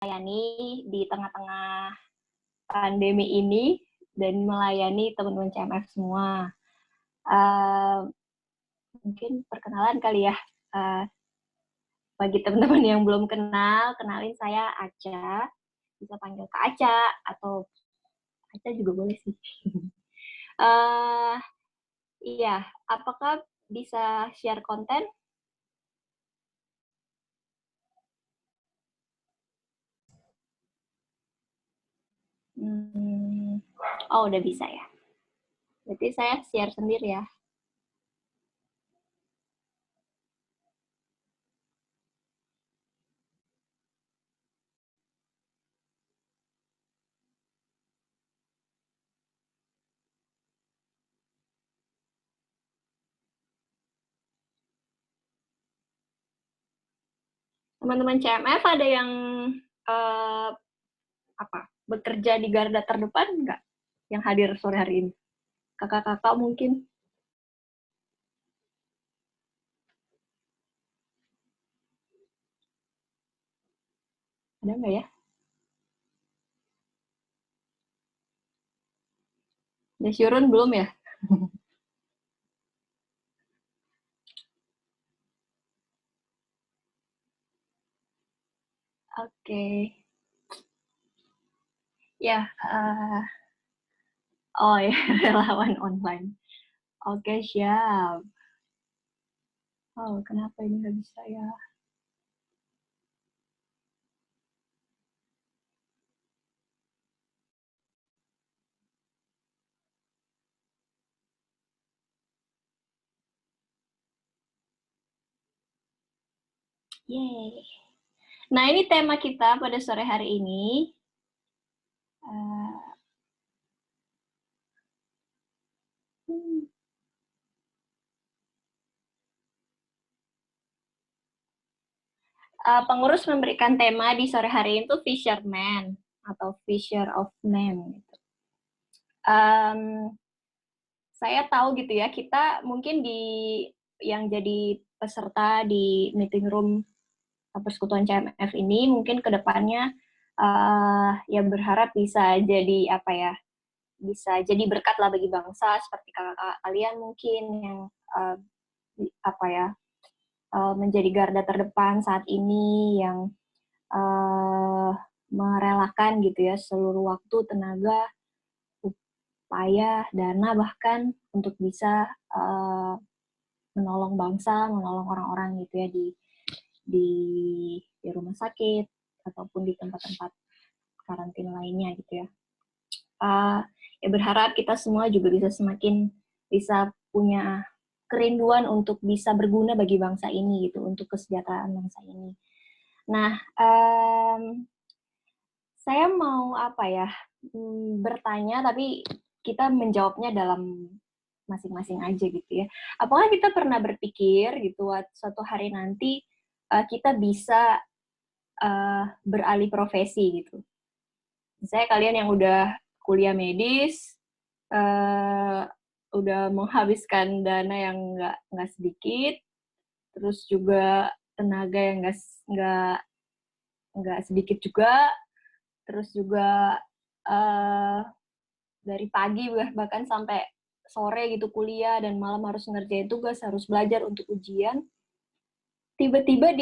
melayani di tengah-tengah pandemi ini dan melayani teman-teman CMF semua. Mungkin perkenalan kali ya. Bagi teman-teman yang belum kenal, kenalin saya Aca. Bisa panggil Kak Aca atau Aca juga boleh sih. Iya, apakah bisa share konten? Oh, udah bisa ya. Berarti saya share sendiri ya. Teman-teman CMF ada yang bekerja di garda terdepan nggak? Yang hadir sore hari ini? Kakak-kakak mungkin? Ada nggak ya? Syurun belum ya? Oke. Ya, oh ya, relawan online. Oke, siap. Oh, kenapa ini nggak bisa ya? Yeay. Nah, ini tema kita pada sore hari ini. Pengurus memberikan tema di sore hari ini tuh Fisherman atau Fisher of Men. Gitu. Saya tahu gitu ya, kita mungkin yang jadi peserta di meeting room Persekutuan CMF ini mungkin kedepannya ya berharap bisa jadi apa ya, bisa jadi berkat lah bagi bangsa seperti kakak kalian mungkin yang apa ya menjadi garda terdepan saat ini yang merelakan gitu ya seluruh waktu, tenaga, upaya, dana bahkan untuk bisa menolong bangsa, menolong orang-orang gitu ya di rumah sakit ataupun di tempat-tempat karantina lainnya gitu ya. Ya berharap kita semua juga bisa semakin bisa punya kerinduan untuk bisa berguna bagi bangsa ini gitu, untuk kesejahteraan bangsa ini. Nah, saya mau apa ya, bertanya tapi kita menjawabnya dalam masing-masing aja gitu ya. Apakah kita pernah berpikir gitu suatu hari nanti kita bisa beralih profesi gitu. Misalnya kalian yang udah kuliah medis, udah menghabiskan dana yang nggak sedikit, terus juga tenaga yang nggak sedikit juga, terus juga dari pagi bahkan sampai sore gitu kuliah dan malam harus ngerjain tugas, harus belajar untuk ujian. Tiba-tiba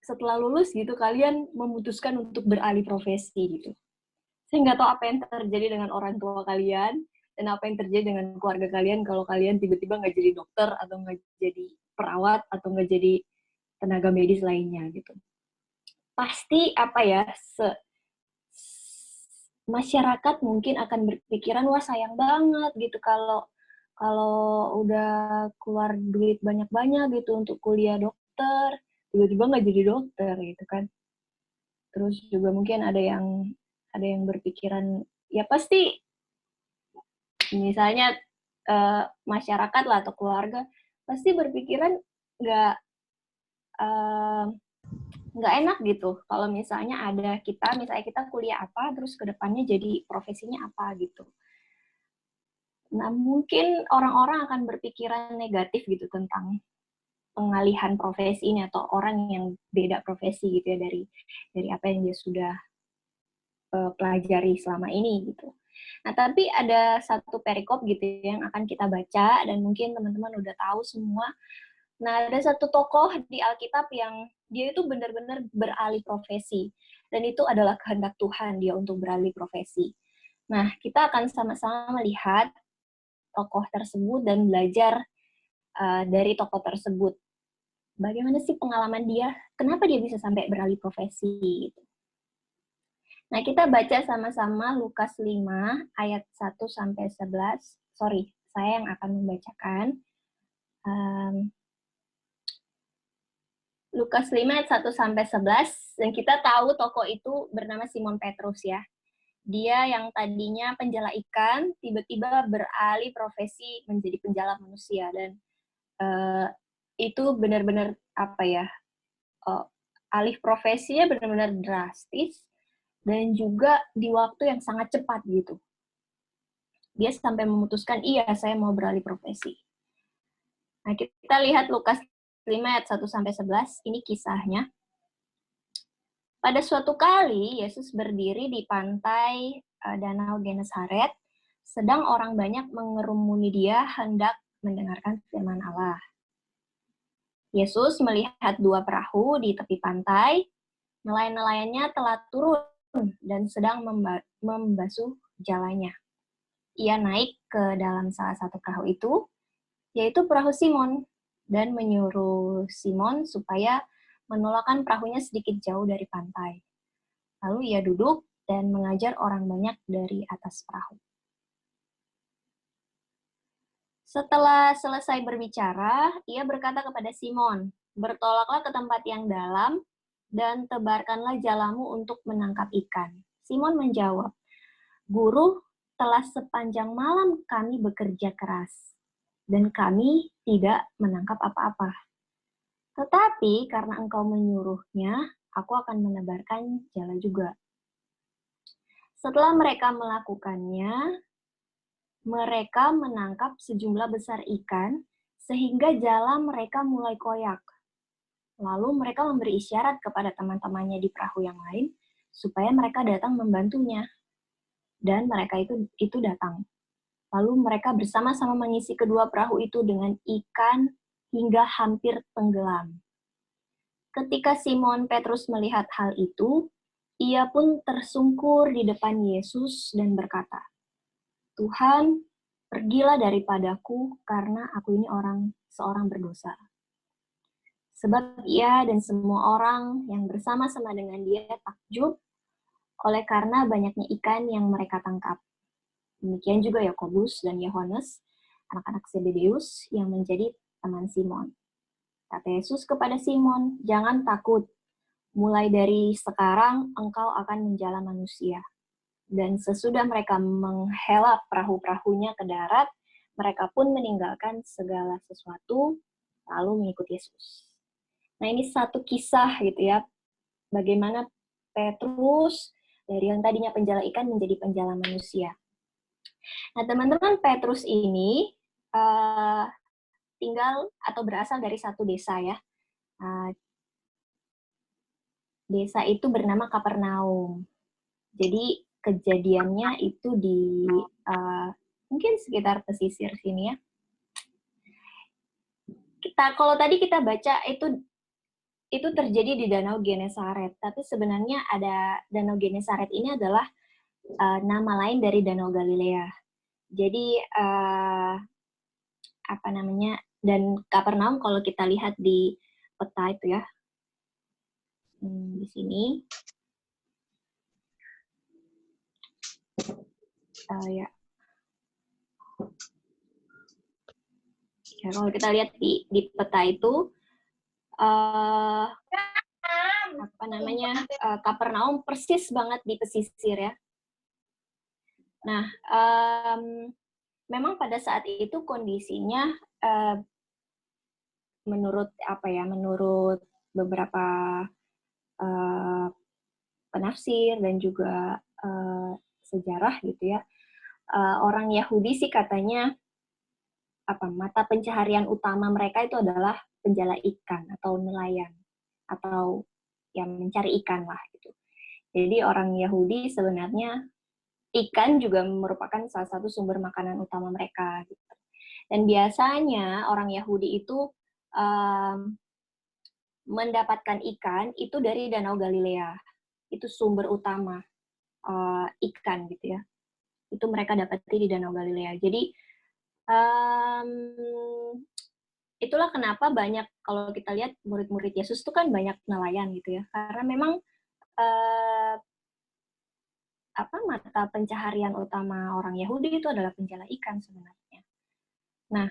setelah lulus gitu kalian memutuskan untuk beralih profesi gitu. Saya nggak tahu apa yang terjadi dengan orang tua kalian dan apa yang terjadi dengan keluarga kalian kalau kalian tiba-tiba nggak jadi dokter atau nggak jadi perawat atau nggak jadi tenaga medis lainnya gitu. Pasti apa ya, masyarakat mungkin akan berpikiran wah sayang banget gitu kalau udah keluar duit banyak-banyak gitu untuk kuliah dokter, tiba-tiba nggak jadi dokter gitu kan. Terus juga mungkin ada yang berpikiran ya pasti misalnya masyarakat lah atau keluarga pasti berpikiran nggak nggak enak gitu kalau misalnya misalnya kita kuliah apa terus kedepannya jadi profesinya apa gitu. Nah mungkin orang-orang akan berpikiran negatif gitu tentang pengalihan profesi ini atau orang yang beda profesi gitu ya dari apa yang dia sudah pelajari selama ini gitu. Nah, tapi ada satu perikop gitu yang akan kita baca dan mungkin teman-teman udah tahu semua. Nah, ada satu tokoh di Alkitab yang dia itu benar-benar beralih profesi dan itu adalah kehendak Tuhan dia untuk beralih profesi. Nah, kita akan sama-sama melihat tokoh tersebut dan belajar dari tokoh tersebut. Bagaimana sih pengalaman dia? Kenapa dia bisa sampai beralih profesi? Gitu. Nah, kita baca sama-sama Lukas 5 ayat 1 sampai 11. Sorry, saya yang akan membacakan. Lukas 5 ayat 1 sampai 11, dan kita tahu tokoh itu bernama Simon Petrus ya. Dia yang tadinya penjala ikan, tiba-tiba beralih profesi menjadi penjala manusia, dan itu benar-benar apa ya, alih profesinya benar-benar drastis, dan juga di waktu yang sangat cepat gitu. Dia sampai memutuskan, iya saya mau beralih profesi. Nah, kita lihat Lukas 5 ayat 1 sampai 11, ini kisahnya. Pada suatu kali, Yesus berdiri di pantai Danau Genesaret, sedang orang banyak mengerumuni dia hendak mendengarkan firman Allah. Yesus melihat dua perahu di tepi pantai, nelayan-nelayannya telah turun dan sedang membasuh jalannya. Ia naik ke dalam salah satu perahu itu, yaitu perahu Simon, dan menyuruh Simon supaya menolakkan perahunya sedikit jauh dari pantai. Lalu ia duduk dan mengajar orang banyak dari atas perahu. Setelah selesai berbicara, ia berkata kepada Simon, "Bertolaklah ke tempat yang dalam dan tebarkanlah jalamu untuk menangkap ikan." Simon menjawab, "Guru, telah sepanjang malam kami bekerja keras, dan kami tidak menangkap apa-apa. Tetapi karena engkau menyuruhnya, aku akan menebarkan jala juga." Setelah mereka melakukannya, mereka menangkap sejumlah besar ikan, sehingga jala mereka mulai koyak. Lalu mereka memberi isyarat kepada teman-temannya di perahu yang lain, supaya mereka datang membantunya. Dan mereka itu datang. Lalu mereka bersama-sama mengisi kedua perahu itu dengan ikan hingga hampir tenggelam. Ketika Simon Petrus melihat hal itu, ia pun tersungkur di depan Yesus dan berkata, "Tuhan, pergilah daripadaku karena aku ini seorang berdosa." Sebab ia dan semua orang yang bersama-sama dengan dia takjub oleh karena banyaknya ikan yang mereka tangkap. Demikian juga Yakobus dan Yohanes, anak-anak Zebedeus yang menjadi teman Simon. Kata Yesus kepada Simon, "Jangan takut, mulai dari sekarang engkau akan menjala manusia." Dan sesudah mereka menghela perahu-perahunya ke darat, mereka pun meninggalkan segala sesuatu, lalu mengikut Yesus. Nah, ini satu kisah gitu ya, bagaimana Petrus dari yang tadinya penjala ikan menjadi penjala manusia. Nah, teman-teman, Petrus ini tinggal atau berasal dari satu desa ya. Desa itu bernama Kapernaum. Jadi kejadiannya itu di mungkin sekitar pesisir sini ya. Kalau tadi kita baca itu terjadi di Danau Genesaret, tapi sebenarnya ada Danau Genesaret ini adalah nama lain dari Danau Galilea. Jadi apa namanya, dan Kapernaum kalau kita lihat di peta itu ya, di sini ya. Ya, kalau kita lihat di peta itu apa namanya, Kapernaum persis banget di pesisir ya. Nah, memang pada saat itu kondisinya menurut beberapa penafsir dan juga sejarah gitu ya, orang Yahudi sih katanya mata pencaharian utama mereka itu adalah penjala ikan atau nelayan atau yang mencari ikan lah gitu. Jadi orang Yahudi sebenarnya ikan juga merupakan salah satu sumber makanan utama mereka gitu. Dan biasanya orang Yahudi itu mendapatkan ikan itu dari Danau Galilea. Itu sumber utama ikan gitu ya. Itu mereka dapati di Danau Galilea. Jadi itulah kenapa banyak, kalau kita lihat murid-murid Yesus itu kan banyak nelayan gitu ya. Karena memang mata pencaharian utama orang Yahudi itu adalah penjala ikan sebenarnya. Nah,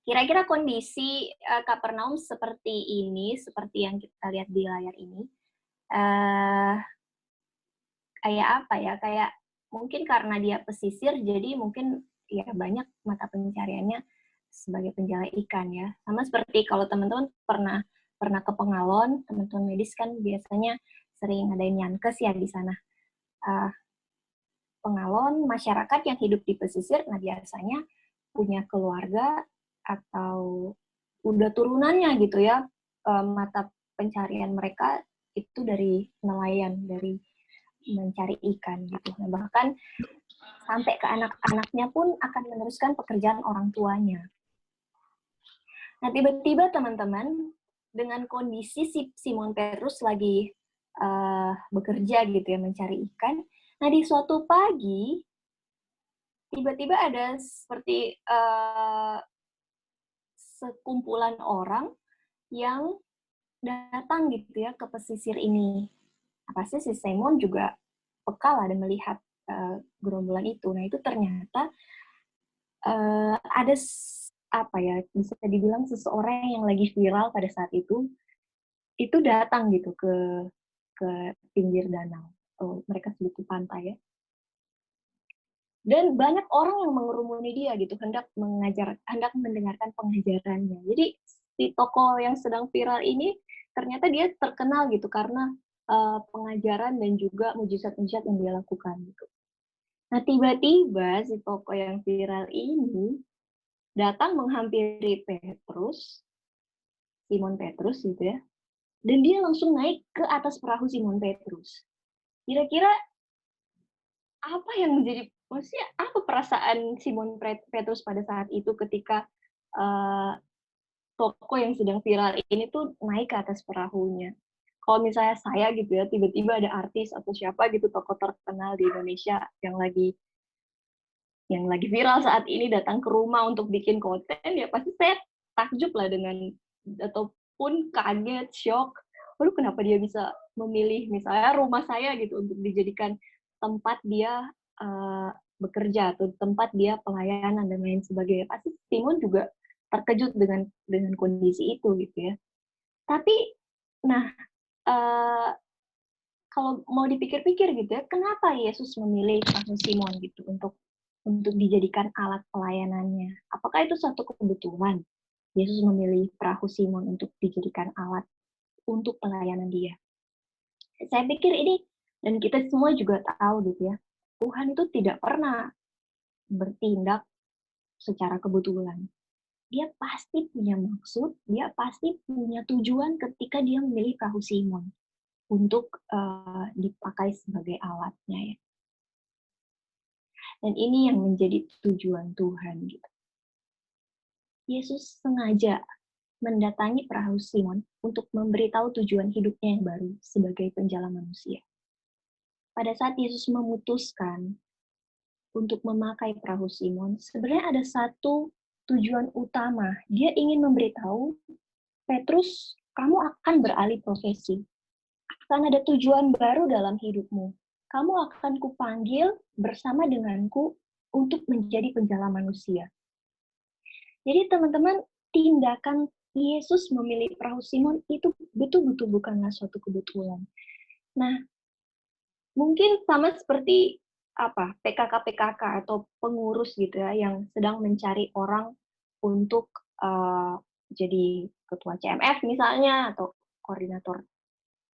kira-kira kondisi Kapernaum seperti ini, seperti yang kita lihat di layar ini, kayak apa ya? Kayak mungkin karena dia pesisir, jadi mungkin ya banyak mata pencariannya sebagai penjala ikan ya. Sama seperti kalau teman-teman pernah ke Pengalon, teman-teman medis kan biasanya sering ngadain yankes ya di sana. Pengalon, masyarakat yang hidup di pesisir, nah biasanya punya keluarga atau udah turunannya gitu ya, mata pencarian mereka itu dari nelayan, dari mencari ikan gitu. Nah, bahkan sampai ke anak-anaknya pun akan meneruskan pekerjaan orang tuanya. Nah, tiba-tiba teman-teman, dengan kondisi si Simon Petrus lagi bekerja gitu ya, mencari ikan. Nah, di suatu pagi, tiba-tiba ada seperti sekumpulan orang yang datang gitu ya ke pesisir ini. Pasti si Simon juga peka lah dan melihat gerombolan itu. Nah, itu ternyata ada bisa dibilang seseorang yang lagi viral pada saat itu datang gitu ke pinggir danau. Mereka sebut pantai ya. Dan banyak orang yang mengerumuni dia gitu, hendak mendengarkan pengajarannya. Jadi si tokoh yang sedang viral ini ternyata dia terkenal gitu karena pengajaran dan juga mujizat-mujizat yang dia lakukan gitu. Nah, tiba-tiba si tokoh yang viral ini datang menghampiri Simon Petrus gitu ya, dan dia langsung naik ke atas perahu Simon Petrus. Kira-kira maksudnya apa perasaan Simon Petrus pada saat itu ketika toko yang sedang viral ini tuh naik ke atas perahunya? Kalau misalnya saya gitu ya, tiba-tiba ada artis atau siapa gitu, tokoh terkenal di Indonesia yang lagi viral saat ini datang ke rumah untuk bikin konten, ya pasti saya takjub lah ataupun kaget, shock. Waduh, kenapa dia bisa memilih misalnya rumah saya gitu untuk dijadikan tempat dia bekerja atau tempat dia pelayanan dan lain sebagainya. Pasti Simon juga terkejut dengan kondisi itu gitu ya. Tapi, nah kalau mau dipikir-pikir gitu ya, kenapa Yesus memilih perahu Simon gitu untuk dijadikan alat pelayanannya? Apakah itu satu kebetulan Yesus memilih perahu Simon untuk dijadikan alat untuk pelayanan dia? Saya pikir ini, dan kita semua juga tahu gitu ya, Tuhan itu tidak pernah bertindak secara kebetulan. Dia pasti punya maksud, dia pasti punya tujuan ketika dia memilih perahu Simon untuk dipakai sebagai alatnya ya. Dan ini yang menjadi tujuan Tuhan gitu. Yesus sengaja mendatangi perahu Simon untuk memberitahu tujuan hidupnya yang baru sebagai penjala manusia. Pada saat Yesus memutuskan untuk memakai perahu Simon, sebenarnya ada satu tujuan utama. Dia ingin memberitahu, Petrus, kamu akan beralih profesi. Akan ada tujuan baru dalam hidupmu. Kamu akan kupanggil bersama denganku untuk menjadi penjala manusia. Jadi teman-teman, tindakan Yesus memilih perahu Simon itu betul-betul bukanlah suatu kebetulan. Nah, mungkin sama seperti PKK atau pengurus gitu ya yang sedang mencari orang untuk jadi ketua CMF misalnya atau koordinator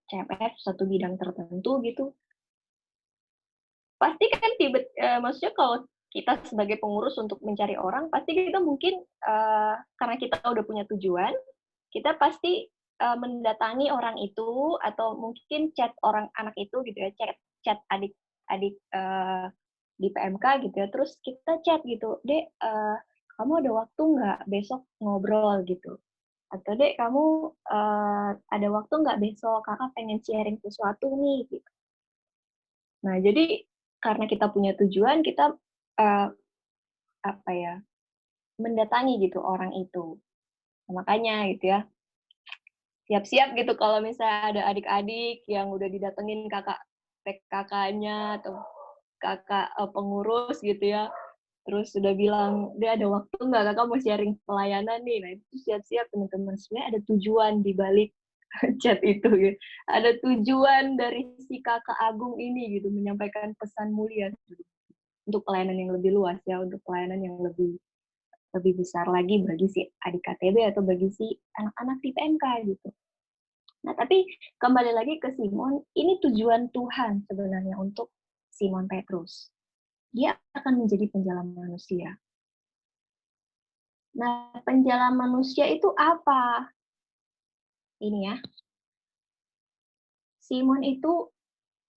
CMF satu bidang tertentu gitu. Pasti kan maksudnya kalau kita sebagai pengurus untuk mencari orang, pasti kita mungkin karena kita udah punya tujuan, kita pasti mendatangi orang itu atau mungkin chat orang anak itu gitu ya, chat adik-adik di PMK gitu ya, terus kita chat gitu, "Dek, kamu ada waktu nggak besok ngobrol?" gitu. Atau, "Dek, kamu ada waktu nggak besok? Kakak pengen sharing sesuatu nih." Gitu. Nah, jadi karena kita punya tujuan, kita eee, apa ya, mendatangi gitu orang itu. Makanya gitu ya, siap-siap gitu kalau misalnya ada adik-adik yang udah didatengin kakak PKK-nya atau kakak pengurus gitu ya, terus udah bilang, "Dia ada waktu nggak Kakak mau sharing pelayanan nih?" Nah, itu siap-siap teman-teman, sebenarnya ada tujuan di balik chat itu gitu. Ada tujuan dari si Kakak Agung ini gitu, menyampaikan pesan mulia gitu, untuk pelayanan yang lebih luas ya, untuk pelayanan yang lebih lebih besar lagi bagi si adik KTB atau bagi si anak-anak di PMK gitu. Nah, tapi kembali lagi ke Simon, ini tujuan Tuhan sebenarnya untuk Simon Petrus. Dia akan menjadi penjala manusia. Nah, penjala manusia itu apa? Ini ya, Simon itu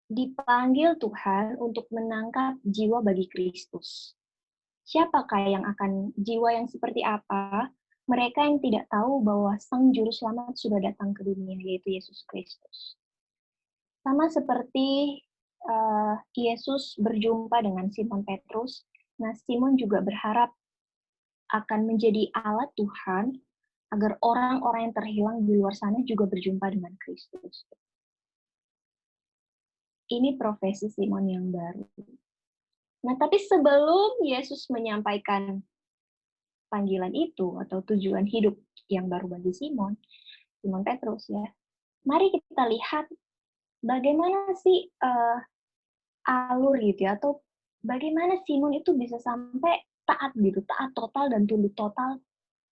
dipanggil Tuhan untuk menangkap jiwa bagi Kristus. Siapakah yang akan jiwa yang seperti apa? Mereka yang tidak tahu bahwa Sang Juru Selamat sudah datang ke dunia, yaitu Yesus Kristus. Sama seperti Yesus berjumpa dengan Simon Petrus, nah Simon juga berharap akan menjadi alat Tuhan agar orang-orang yang terhilang di luar sana juga berjumpa dengan Kristus. Ini profesi Simon yang baru. Nah, tapi sebelum Yesus menyampaikan panggilan itu atau tujuan hidup yang baru bagi Simon, Simon Petrus ya, mari kita lihat bagaimana sih alur gitu ya, atau bagaimana Simon itu bisa sampai taat gitu, taat total dan tunduk total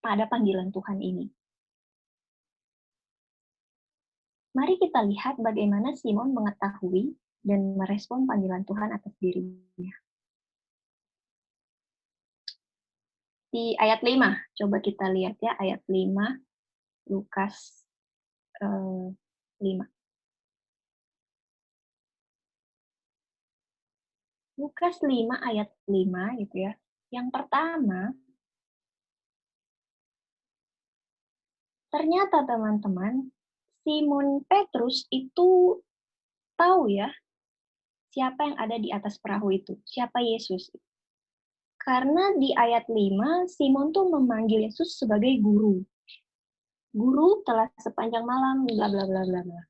pada panggilan Tuhan ini. Mari kita lihat bagaimana Simon mengetahui dan merespon panggilan Tuhan atas dirinya. Di ayat 5, coba kita lihat ya, ayat 5, Lukas 5. Lukas 5 ayat 5 gitu ya. Yang pertama, ternyata teman-teman, Simon Petrus itu tahu ya siapa yang ada di atas perahu itu, siapa Yesus. Karena di ayat 5, Simon tuh memanggil Yesus sebagai guru. Guru telah sepanjang malam, bla bla bla bla bla.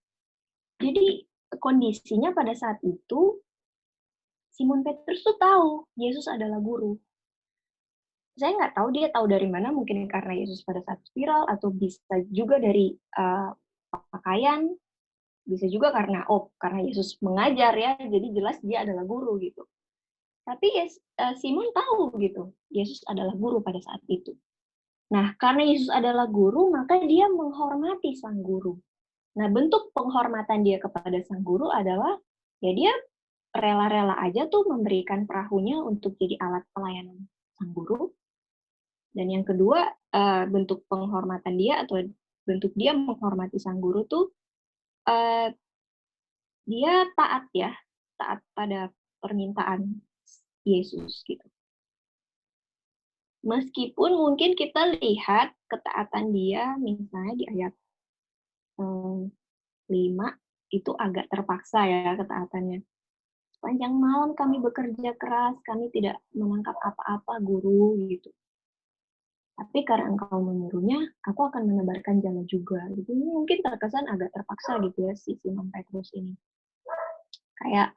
Jadi kondisinya pada saat itu, Simon Petrus tuh tahu Yesus adalah guru. Saya nggak tahu dia tahu dari mana, mungkin karena Yesus pada saat viral, atau bisa juga dari pakaian, bisa juga karena karena Yesus mengajar ya, jadi jelas dia adalah guru gitu. Tapi Simon tahu gitu, Yesus adalah guru pada saat itu. Nah, karena Yesus adalah guru, maka dia menghormati sang guru. Nah, bentuk penghormatan dia kepada sang guru adalah ya dia rela-rela aja tuh memberikan perahunya untuk jadi alat pelayanan sang guru. Dan yang kedua, bentuk penghormatan dia atau bentuk dia menghormati sang guru tuh dia taat ya, taat pada permintaan Yesus gitu. Meskipun mungkin kita lihat ketaatan dia misalnya di ayat 5 itu agak terpaksa ya ketaatannya. Sepanjang malam kami bekerja keras, kami tidak menangkap apa-apa, guru gitu. Tapi karena engkau menyuruhnya, aku akan menebarkan jala juga. Jadi mungkin terkesan agak terpaksa gitu ya si Simon Petrus ini. Kayak,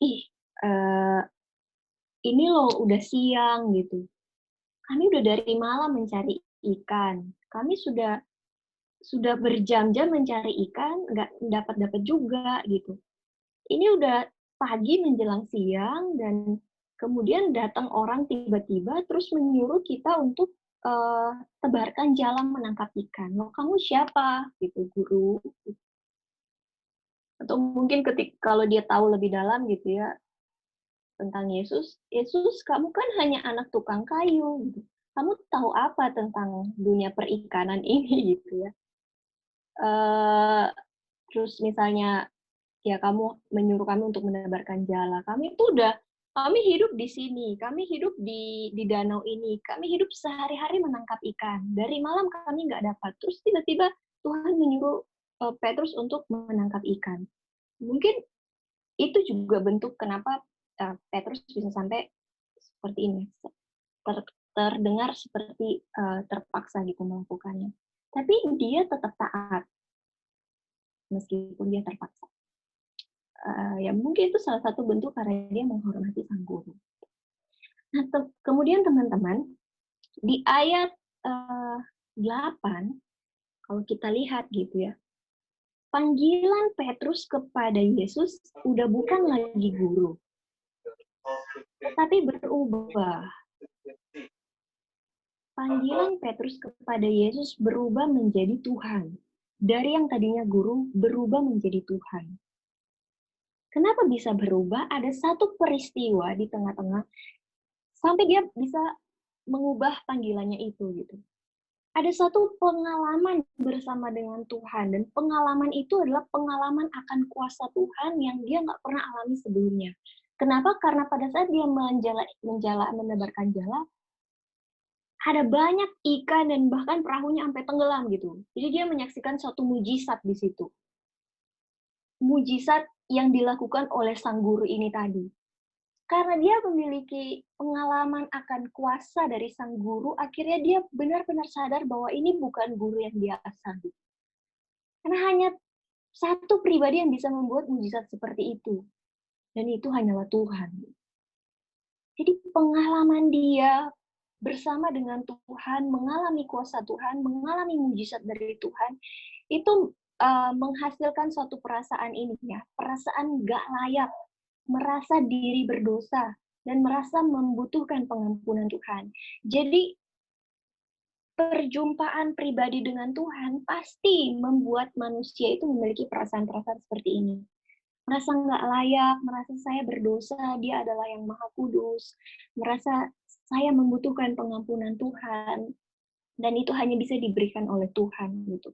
ih, uh, ini loh udah siang gitu. Kami udah dari malam mencari ikan. Kami sudah berjam-jam mencari ikan, nggak dapat-dapat juga gitu. Ini udah pagi menjelang siang dan kemudian datang orang tiba-tiba terus menyuruh kita untuk tebarkan jalan menangkap ikan. Loh, kamu siapa? Gitu, guru. Atau mungkin kalau dia tahu lebih dalam gitu ya, tentang Yesus, Yesus, kamu kan hanya anak tukang kayu, gitu. Kamu tahu apa tentang dunia perikanan ini, gitu ya. Eh, terus misalnya, ya kamu menyuruh kami untuk menebarkan jala. Kami hidup di sini, kami hidup di danau ini, kami hidup sehari-hari menangkap ikan. Dari malam kami nggak dapat. Terus tiba-tiba Tuhan menyuruh Petrus untuk menangkap ikan. Mungkin itu juga bentuk kenapa Petrus bisa sampai seperti ini, terdengar seperti terpaksa gitu melakukannya. Tapi dia tetap taat meskipun dia terpaksa. Ya mungkin itu salah satu bentuk karena dia menghormati sang guru. Nah, kemudian teman-teman, di ayat 8, kalau kita lihat gitu ya, panggilan Petrus kepada Yesus udah bukan lagi guru, tetapi berubah. Panggilan Petrus kepada Yesus berubah menjadi Tuhan. Dari yang tadinya guru, berubah menjadi Tuhan. Kenapa bisa berubah? Ada satu peristiwa di tengah-tengah sampai dia bisa mengubah panggilannya itu gitu. Ada satu pengalaman bersama dengan Tuhan, dan pengalaman itu adalah pengalaman akan kuasa Tuhan yang dia nggak pernah alami sebelumnya. Kenapa? Karena pada saat dia menebarkan jala, ada banyak ikan dan bahkan perahunya sampai tenggelam gitu. Jadi dia menyaksikan suatu mujizat di situ. Mujizat yang dilakukan oleh sang guru ini tadi. Karena dia memiliki pengalaman akan kuasa dari sang guru, akhirnya dia benar-benar sadar bahwa ini bukan guru yang biasa. Karena hanya satu pribadi yang bisa membuat mujizat seperti itu. Dan itu hanyalah Tuhan. Jadi pengalaman dia bersama dengan Tuhan, mengalami kuasa Tuhan, mengalami mujizat dari Tuhan, itu menghasilkan suatu perasaan ini ya, perasaan gak layak, merasa diri berdosa, dan merasa membutuhkan pengampunan Tuhan. Jadi perjumpaan pribadi dengan Tuhan pasti membuat manusia itu memiliki perasaan-perasaan seperti ini. Merasa nggak layak, merasa saya berdosa, dia adalah yang maha kudus, merasa saya membutuhkan pengampunan Tuhan, dan itu hanya bisa diberikan oleh Tuhan gitu.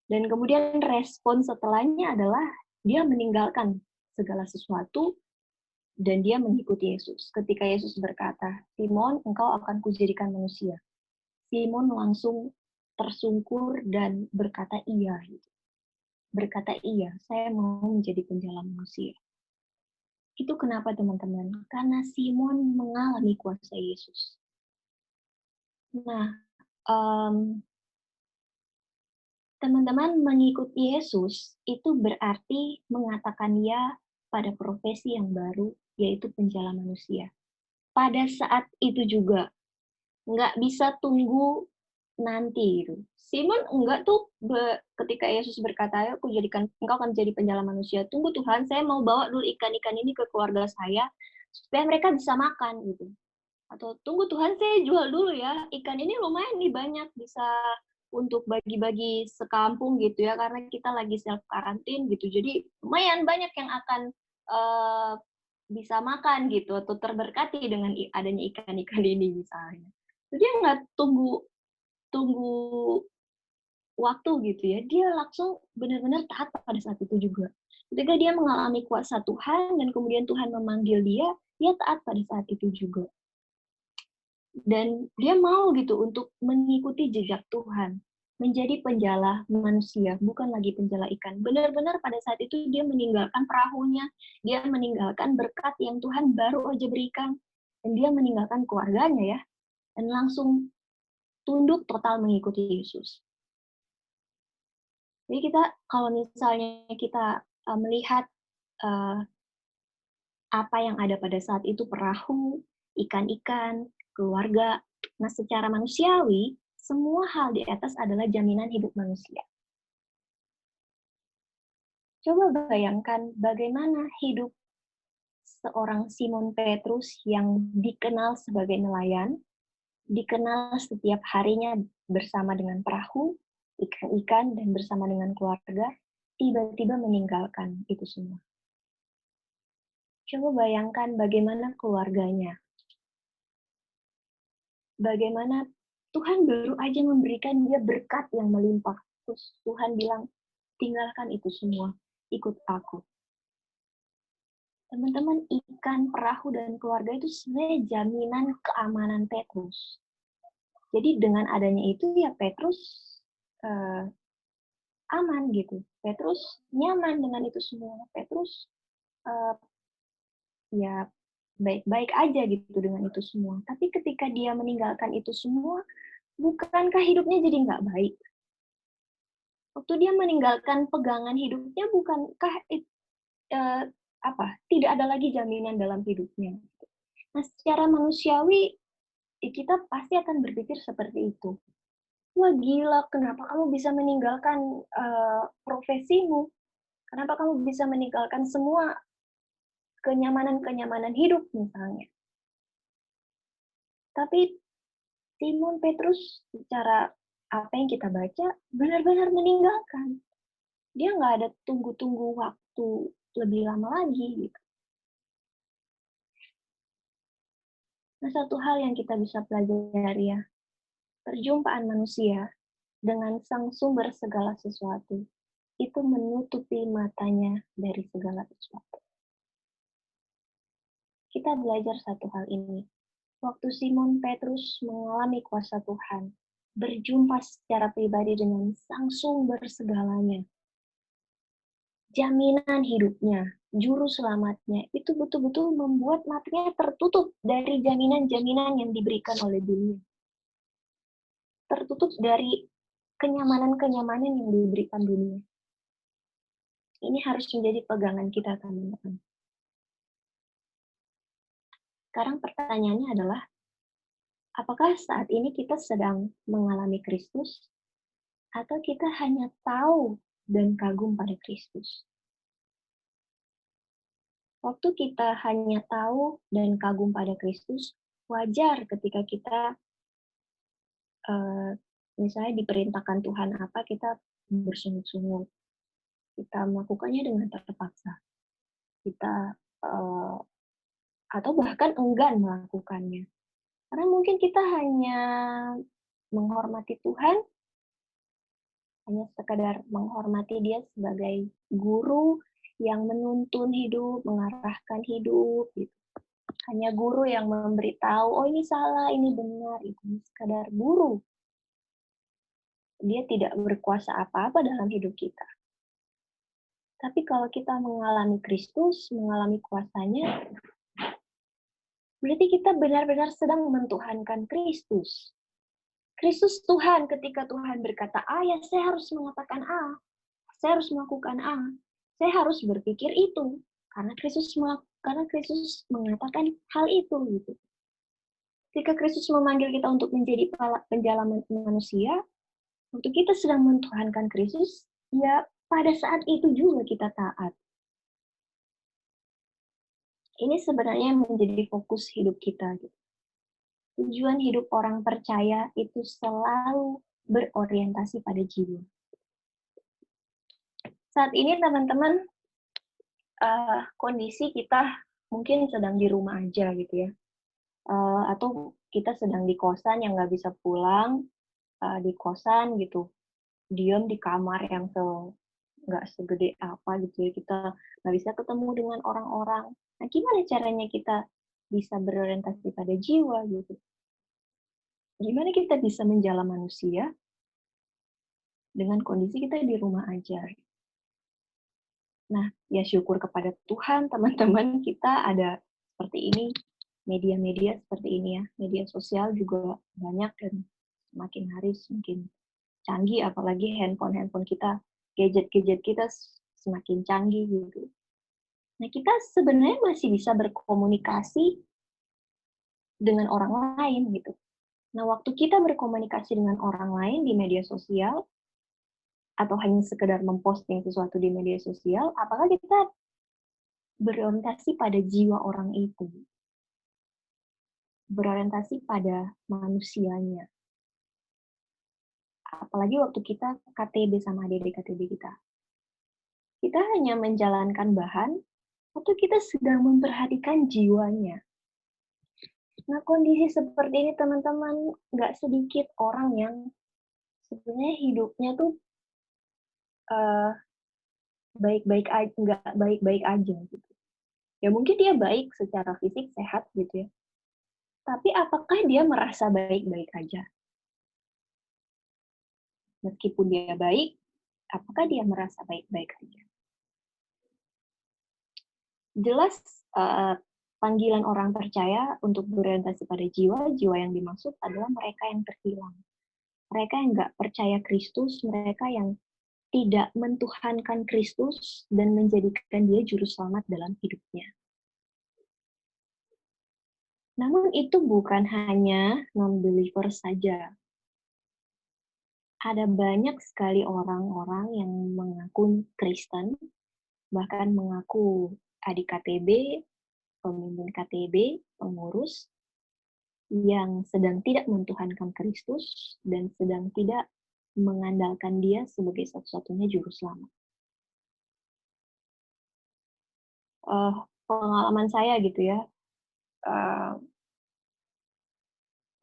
Dan kemudian respon setelahnya adalah dia meninggalkan segala sesuatu dan dia mengikuti Yesus. Ketika Yesus berkata, Simon, engkau akan kujadikan manusia. Simon langsung tersungkur dan berkata iya. Berkata iya, saya mau menjadi penjala manusia. Itu kenapa teman-teman? Karena Simon mengalami kuasa Yesus. Nah, teman-teman mengikuti Yesus itu berarti mengatakan ya pada profesi yang baru, yaitu penjala manusia. Pada saat itu juga, nggak bisa tunggu nanti gitu. Simon enggak tuh ketika Yesus berkata, aku jadikan engkau akan jadi penjala manusia. Tunggu Tuhan, saya mau bawa dulu ikan-ikan ini ke keluarga saya supaya mereka bisa makan gitu. Atau tunggu Tuhan, saya jual dulu ya. Ikan ini lumayan nih banyak, bisa untuk bagi-bagi sekampung gitu ya, karena kita lagi self karantin gitu. Jadi lumayan banyak yang akan uh, bisa makan gitu atau terberkati dengan adanya ikan-ikan ini misalnya. Jadi dia nggak tunggu tunggu waktu gitu ya, dia langsung benar-benar taat pada saat itu juga. Ketika dia mengalami kuasa Tuhan dan kemudian Tuhan memanggil dia taat pada saat itu juga. Dan dia mau gitu untuk mengikuti jejak Tuhan, menjadi penjala manusia, bukan lagi penjala ikan. Benar-benar pada saat itu dia meninggalkan perahunya, dia meninggalkan berkat yang Tuhan baru aja berikan, dan dia meninggalkan keluarganya ya, dan langsung tunduk total mengikuti Yesus. Jadi kita kalau misalnya kita melihat apa yang ada pada saat itu, perahu, ikan-ikan, keluarga. Nah, secara manusiawi, semua hal di atas adalah jaminan hidup manusia. Coba bayangkan bagaimana hidup seorang Simon Petrus yang dikenal sebagai nelayan, dikenal setiap harinya bersama dengan perahu, ikan-ikan, dan bersama dengan keluarga, tiba-tiba meninggalkan itu semua. Coba bayangkan bagaimana keluarganya. Bagaimana Tuhan baru aja memberikan dia berkat yang melimpah. Terus Tuhan bilang, tinggalkan itu semua, ikut aku. Teman-teman, ikan, perahu, dan keluarga itu sebenarnya jaminan keamanan Petrus. Jadi dengan adanya itu ya Petrus aman gitu. Petrus nyaman dengan itu semua. Petrus uh, ya baik-baik aja gitu dengan itu semua. Tapi ketika dia meninggalkan itu semua, bukankah hidupnya jadi nggak baik? Waktu dia meninggalkan pegangan hidupnya, bukankah tidak ada lagi jaminan dalam hidupnya? Nah, secara manusiawi kita pasti akan berpikir seperti itu. Wah gila, kenapa kamu bisa meninggalkan profesimu? Kenapa kamu bisa meninggalkan semua kenyamanan-kenyamanan hidup misalnya? Tapi Simon Petrus secara apa yang kita baca benar-benar meninggalkan. Dia nggak ada tunggu-tunggu waktu lebih lama lagi gitu. Nah, satu hal yang kita bisa pelajari ya, perjumpaan manusia dengan sang sumber segala sesuatu itu menutupi matanya dari segala sesuatu. Kita belajar satu hal ini. Waktu Simon Petrus mengalami kuasa Tuhan, berjumpa secara pribadi dengan sang sumber segalanya, jaminan hidupnya, juru selamatnya, itu betul-betul membuat matanya tertutup dari jaminan-jaminan yang diberikan oleh dunia. Tertutup dari kenyamanan-kenyamanan yang diberikan dunia. Ini harus menjadi pegangan kita, teman-teman. Sekarang pertanyaannya adalah, apakah saat ini kita sedang mengalami Kristus, atau kita hanya tahu dan kagum pada Kristus? Waktu kita hanya tahu dan kagum pada Kristus, wajar ketika kita misalnya diperintahkan Tuhan apa, kita bersungut-sungut. Kita melakukannya dengan terpaksa. Kita atau bahkan enggan melakukannya. Karena mungkin kita hanya menghormati Tuhan, hanya sekadar menghormati Dia sebagai guru yang menuntun hidup, mengarahkan hidup, gitu. Hanya guru yang memberitahu, oh ini salah, ini benar, itu sekadar guru. Dia tidak berkuasa apa-apa dalam hidup kita. Tapi kalau kita mengalami Kristus, mengalami kuasanya, berarti kita benar-benar sedang mentuhankan Kristus. Kristus Tuhan, ketika Tuhan berkata A, ya saya harus mengatakan A. Saya harus melakukan A. Saya harus berpikir itu. Karena Kristus mengatakan hal itu. Gitu. Ketika Kristus memanggil kita untuk menjadi penjala manusia, waktu kita sedang mentuhankan Kristus, ya pada saat itu juga kita taat. Ini sebenarnya menjadi fokus hidup kita. Gitu. Tujuan hidup orang percaya itu selalu berorientasi pada jiwa. Saat ini teman-teman, kondisi kita mungkin sedang di rumah aja gitu ya. Atau kita sedang di kosan yang nggak bisa pulang, di kosan gitu. Diam di kamar yang nggak segede apa gitu ya. Kita nggak bisa ketemu dengan orang-orang. Nah, gimana caranya kita bisa berorientasi pada jiwa gitu? Gimana kita bisa menjala manusia dengan kondisi kita di rumah aja? Nah, ya syukur kepada Tuhan, teman-teman, kita ada seperti ini, media-media seperti ini ya. Media sosial juga banyak dan semakin hari semakin canggih, apalagi handphone kita, gadget-gadget kita semakin canggih gitu. Nah, kita sebenarnya masih bisa berkomunikasi dengan orang lain gitu. Nah, waktu kita berkomunikasi dengan orang lain di media sosial, atau hanya sekedar memposting sesuatu di media sosial, apakah kita berorientasi pada jiwa orang itu? Berorientasi pada manusianya. Apalagi waktu kita KTB sama adik-adik KTB kita. Kita hanya menjalankan bahan, atau kita sedang memperhatikan jiwanya. Nah, kondisi seperti ini teman-teman, nggak sedikit orang yang sebenarnya hidupnya tuh eh, baik-baik aja, nggak baik-baik aja gitu. Ya mungkin dia baik secara fisik, sehat gitu ya. Tapi apakah dia merasa baik-baik aja? Meskipun dia baik, apakah dia merasa baik-baik aja? Jelas panggilan orang percaya untuk berorientasi pada jiwa, jiwa yang dimaksud adalah mereka yang terhilang. Mereka yang nggak percaya Kristus, mereka yang tidak mentuhankan Kristus dan menjadikan dia juru selamat dalam hidupnya. Namun itu bukan hanya non-believer saja. Ada banyak sekali orang-orang yang mengaku Kristen, bahkan mengaku adik KTB, pemimpin KTB, pengurus, yang sedang tidak mentuhankan Kristus dan sedang tidak mengandalkan dia sebagai satu-satunya juru selamat. Pengalaman saya gitu ya,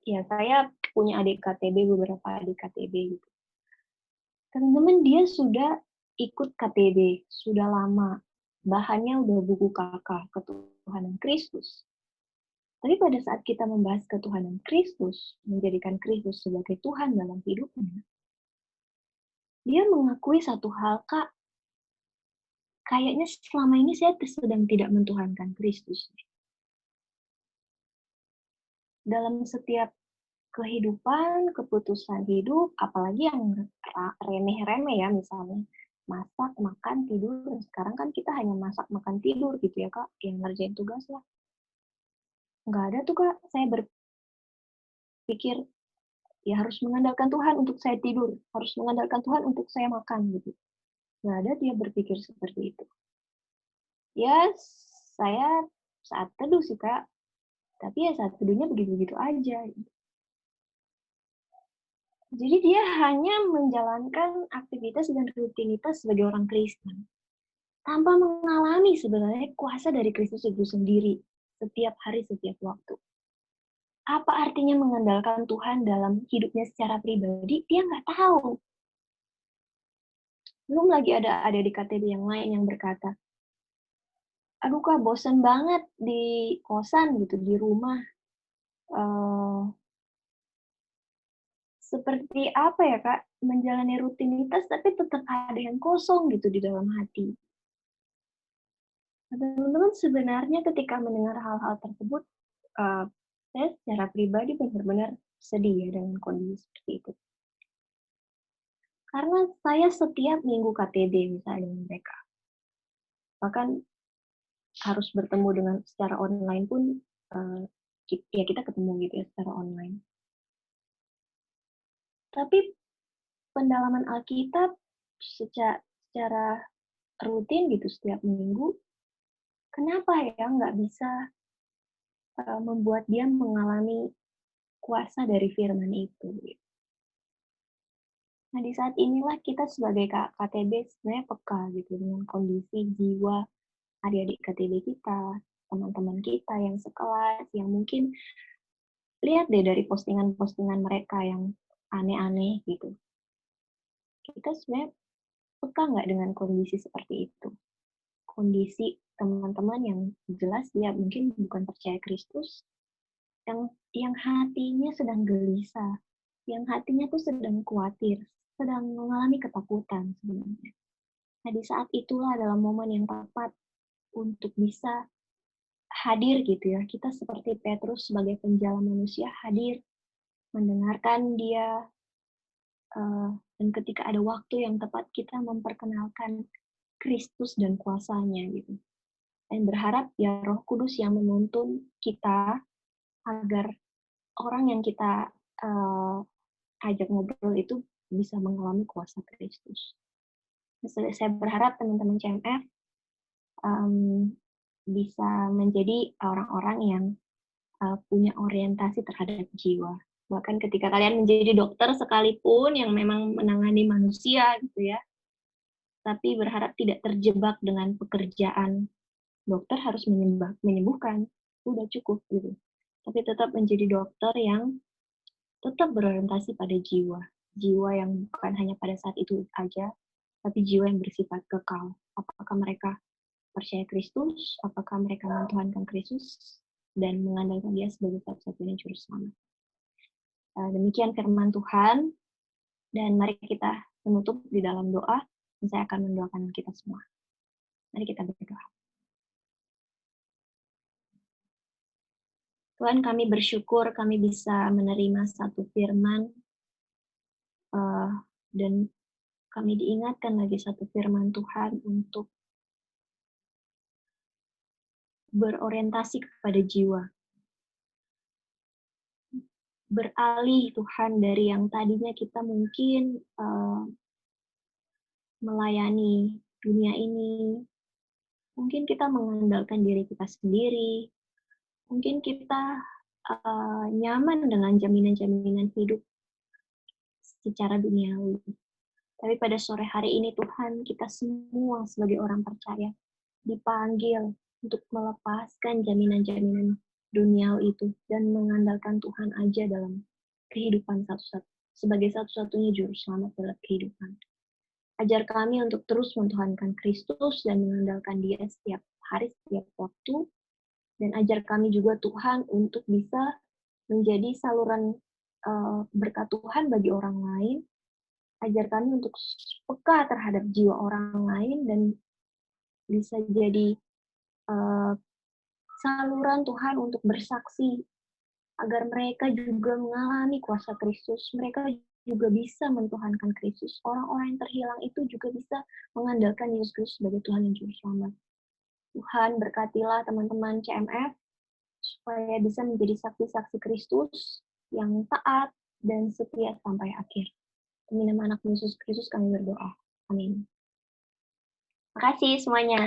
ya saya punya adik KTB, beberapa adik KTB gitu. Teman-teman, dia sudah ikut KTB, sudah lama. Bahannya udah buku kakak, ketuhanan Kristus. Tapi pada saat kita membahas ketuhanan Kristus, menjadikan Kristus sebagai Tuhan dalam hidupnya, dia mengakui satu hal, Kak, kayaknya selama ini saya sedang tidak mentuhankan Kristus. Dalam setiap kehidupan, keputusan hidup, apalagi yang remeh-remeh ya, misalnya masak, makan, tidur. Sekarang kan kita hanya masak, makan, tidur gitu ya Kak, yang ngerjain tugas lah. Nggak ada tuh Kak, saya berpikir, ya harus mengandalkan Tuhan untuk saya tidur, harus mengandalkan Tuhan untuk saya makan gitu. Nggak ada dia berpikir seperti itu. Ya, saya saat teduh sih Kak, tapi ya saat teduhnya begitu-begitu aja. Jadi dia hanya menjalankan aktivitas dan rutinitas sebagai orang Kristen, tanpa mengalami sebenarnya kuasa dari Kristus itu sendiri setiap hari, setiap waktu. Apa artinya mengandalkan Tuhan dalam hidupnya secara pribadi? Dia nggak tahu. Belum lagi ada di KTB yang lain yang berkata, aduh Kak, bosen banget di kosan gitu, di rumah. Uh, seperti apa ya Kak, menjalani rutinitas tapi tetap ada yang kosong gitu di dalam hati. Teman-teman, sebenarnya ketika mendengar hal-hal tersebut, saya secara pribadi benar-benar sedih ya dengan kondisi seperti itu. Karena saya setiap minggu KTB misalnya dengan mereka. Bahkan harus bertemu dengan secara online pun, ya kita ketemu gitu ya secara online. Tapi pendalaman Alkitab secara rutin gitu setiap minggu, kenapa ya nggak bisa membuat dia mengalami kuasa dari firman itu? Nah, di saat inilah kita sebagai KTB sebenarnya peka gitu dengan kondisi jiwa adik-adik KTB kita, teman-teman kita yang sekelas, yang mungkin lihat deh dari postingan-postingan mereka yang aneh-aneh gitu. Kita sebenarnya peka nggak dengan kondisi seperti itu? Kondisi teman-teman yang jelas dia mungkin bukan percaya Kristus, yang hatinya sedang gelisah, yang hatinya tuh sedang khawatir, sedang mengalami ketakutan sebenarnya. Nah, di saat itulah dalam momen yang tepat untuk bisa hadir gitu ya. Kita seperti Petrus sebagai penjala manusia hadir, mendengarkan dia, dan ketika ada waktu yang tepat kita memperkenalkan Kristus dan kuasanya gitu. Dan berharap ya Roh Kudus yang menuntun kita agar orang yang kita ajak ngobrol itu bisa mengalami kuasa Kristus. Saya berharap teman-teman CMF bisa menjadi orang-orang yang punya orientasi terhadap jiwa. Bahkan ketika kalian menjadi dokter sekalipun yang memang menangani manusia gitu ya, tapi berharap tidak terjebak dengan pekerjaan dokter harus menyembuhkan, udah cukup gitu. Tapi tetap menjadi dokter yang tetap berorientasi pada jiwa. Jiwa yang bukan hanya pada saat itu aja, tapi jiwa yang bersifat kekal. Apakah mereka percaya Kristus, apakah mereka mentuhankan Kristus, dan mengandalkan Dia sebagai satu-satunya juru selamat. Demikian firman Tuhan, dan mari kita menutup di dalam doa, dan saya akan mendoakan kita semua. Mari kita berdoa. Tuhan, kami bersyukur kami bisa menerima satu firman, dan kami diingatkan lagi satu firman Tuhan untuk berorientasi kepada jiwa. Beralih Tuhan dari yang tadinya kita mungkin melayani dunia ini, mungkin kita mengandalkan diri kita sendiri, mungkin kita nyaman dengan jaminan-jaminan hidup secara duniawi. Tapi pada sore hari ini Tuhan, kita semua sebagai orang percaya dipanggil untuk melepaskan jaminan-jaminan duniawi itu dan mengandalkan Tuhan aja dalam kehidupan sebagai satu-satunya juru selamat dalam kehidupan. Ajar kami untuk terus mentuhankan Kristus dan mengandalkan Dia setiap hari, setiap waktu, dan ajar kami juga Tuhan untuk bisa menjadi saluran berkat Tuhan bagi orang lain. Ajar kami untuk peka terhadap jiwa orang lain dan bisa jadi saluran Tuhan untuk bersaksi agar mereka juga mengalami kuasa Kristus. Mereka juga bisa mentuhankan Kristus. Orang-orang yang terhilang itu juga bisa mengandalkan Yesus Kristus sebagai Tuhan dan Juru Selamat. Tuhan berkatilah teman-teman CMF supaya bisa menjadi saksi-saksi Kristus yang taat dan setia sampai akhir. Demi nama anak Yesus Kristus kami berdoa. Amin. Terima kasih semuanya.